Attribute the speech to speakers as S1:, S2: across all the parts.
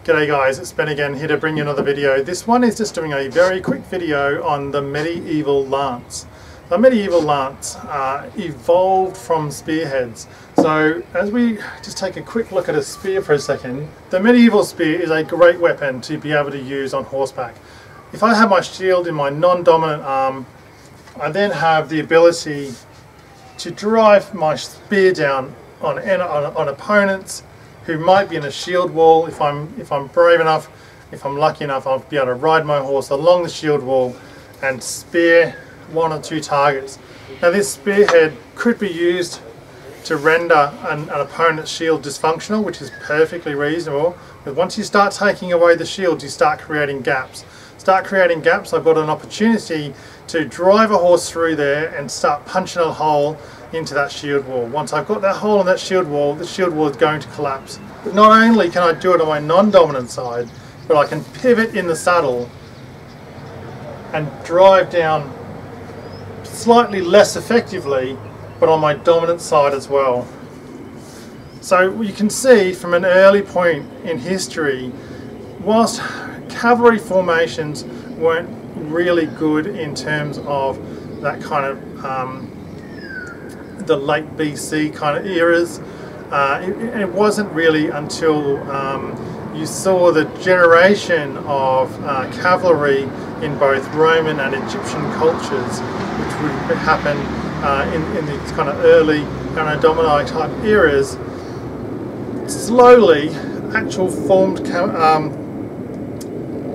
S1: G'day guys, it's Ben again, here to bring you another video. This one is just doing a very quick video on the medieval lance. The medieval lance evolved from spearheads. So as we just take a quick look at a spear for a second, the medieval spear is a great weapon to be able to use on horseback. If I have my shield in my non-dominant arm, I then have the ability to drive my spear down on opponents who might be in a shield wall. If I'm brave enough, if I'm lucky enough, I'll be able to ride my horse along the shield wall and spear one or two targets. Now this spearhead could be used to render an opponent's shield dysfunctional, which is perfectly reasonable. But once you start taking away the shields, you start creating gaps. I've got an opportunity to drive a horse through there and start punching a hole into that shield wall. Once I've got that hole in that shield wall, the shield wall is going to collapse. But not only can I do it on my non-dominant side, but I can pivot in the saddle and drive down slightly less effectively, but on my dominant side as well. So you can see from an early point in history, whilst cavalry formations weren't really good in terms of that kind of the late BC kind of eras. It wasn't really until you saw the generation of cavalry in both Roman and Egyptian cultures, which would happen in these kind of early Anno Domini type eras. Slowly, actual formed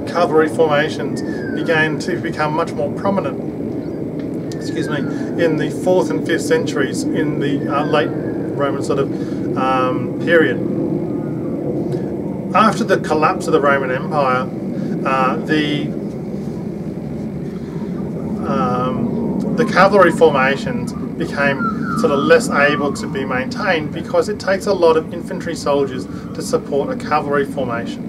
S1: cavalry formations began to become much more prominent, in the 4th and 5th centuries, in the late Roman sort of period. After the collapse of the Roman Empire, the cavalry formations became sort of less able to be maintained because it takes a lot of infantry soldiers to support a cavalry formation.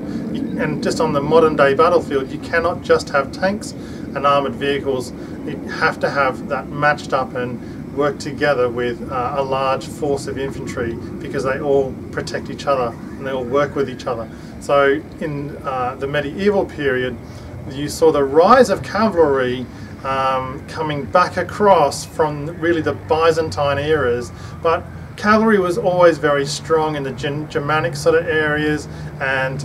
S1: And just on the modern day battlefield, you cannot just have tanks and armoured vehicles. You have to have that matched up and work together with a large force of infantry, because they all protect each other and they all work with each other. So in the medieval period, you saw the rise of cavalry coming back across from really the Byzantine eras, but cavalry was always very strong in the Germanic sort of areas and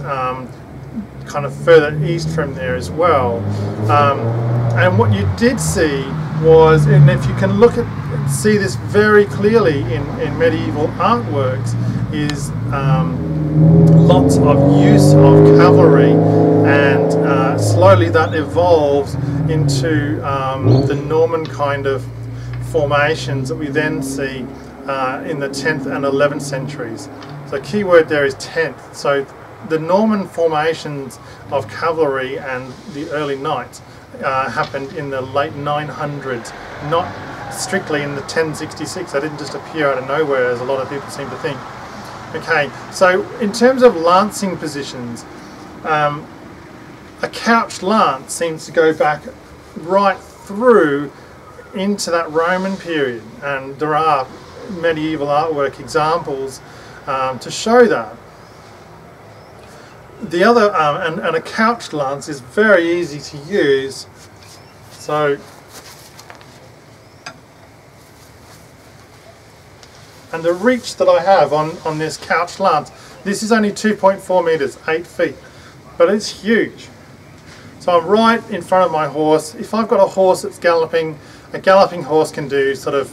S1: kind of further east from there as well. And what you did see was, and if you can see this very clearly in medieval artworks, is lots of use of cavalry, and slowly that evolves into the Norman kind of formations that we then see in the 10th and 11th centuries. So key word there is 10th. So the Norman formations of cavalry and the early knights happened in the late 900s, not strictly in the 1066. They didn't just appear out of nowhere, as a lot of people seem to think. Okay, so in terms of lancing positions, a couched lance seems to go back right through into that Roman period, and there are medieval artwork examples to show that. The other, and a couched lance is very easy to use. So, and the reach that I have on this couched lance, this is only 2.4 meters, 8 feet, but it's huge. So I'm right in front of my horse. If I've got a horse that's galloping, a galloping horse can do sort of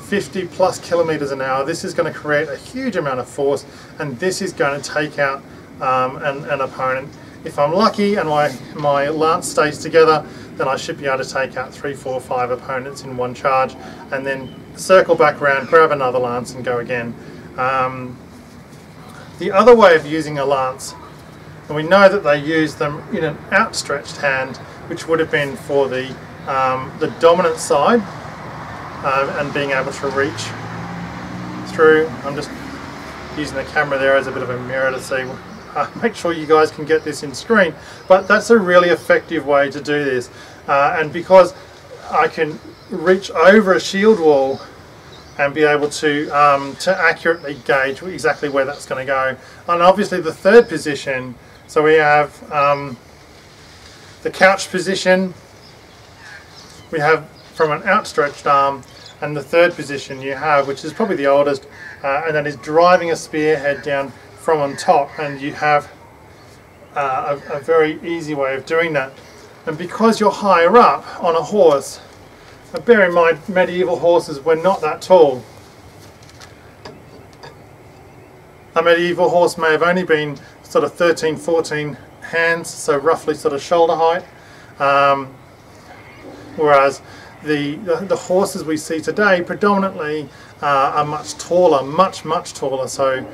S1: 50 plus kilometers an hour. This is going to create a huge amount of force, and this is going to take out an opponent. If I'm lucky and my lance stays together, then I should be able to take out 3, 4, 5 opponents in one charge, and then circle back around, grab another lance and go again. The other way of using a lance, and we know that they use them in an outstretched hand, which would have been for the dominant side, and being able to reach through. I'm just using the camera there as a bit of a mirror to see. Make sure you guys can get this in screen, but that's a really effective way to do this, and because I can reach over a shield wall and be able to accurately gauge exactly where that's going to go. And obviously the third position So we have the couch position, we have from an outstretched arm, and the third position you have, which is probably the oldest, and that is driving a spearhead down from on top, and you have a very easy way of doing that. And because you're higher up on a horse, bear in mind medieval horses were not that tall. A medieval horse may have only been sort of 13, 14 hands, so roughly sort of shoulder height, whereas the horses we see today predominantly are much taller, much taller, so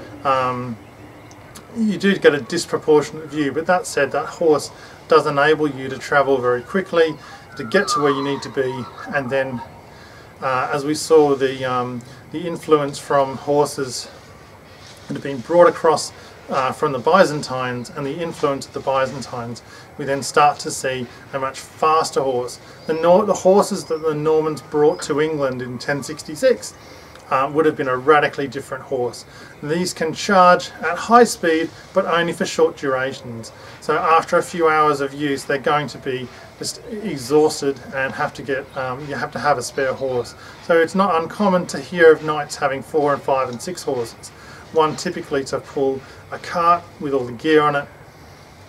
S1: you do get a disproportionate view. But that said, that horse does enable you to travel very quickly, to get to where you need to be, and then as we saw, the influence from horses that have been brought across from the Byzantines and the influence of the Byzantines, we then start to see a much faster horse. The horses that the Normans brought to England in 1066 would have been a radically different horse. These can charge at high speed, but only for short durations. So after a few hours of use, they're going to be just exhausted and have to get, you have to have a spare horse. So it's not uncommon to hear of knights having 4 and 5 and 6 horses. One typically to pull a cart with all the gear on it,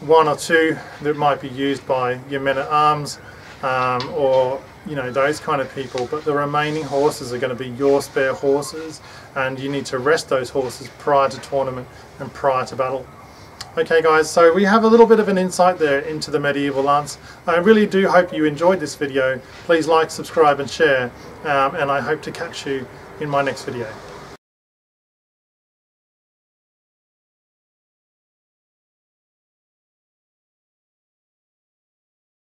S1: 1 or 2 that might be used by your men-at-arms, or those kind of people, but the remaining horses are going to be your spare horses, and you need to rest those horses prior to tournament and prior to battle. Okay guys, so we have a little bit of an insight there into the medieval lance. I really do hope you enjoyed this video. Please like, subscribe and share, and I hope to catch you in my next video.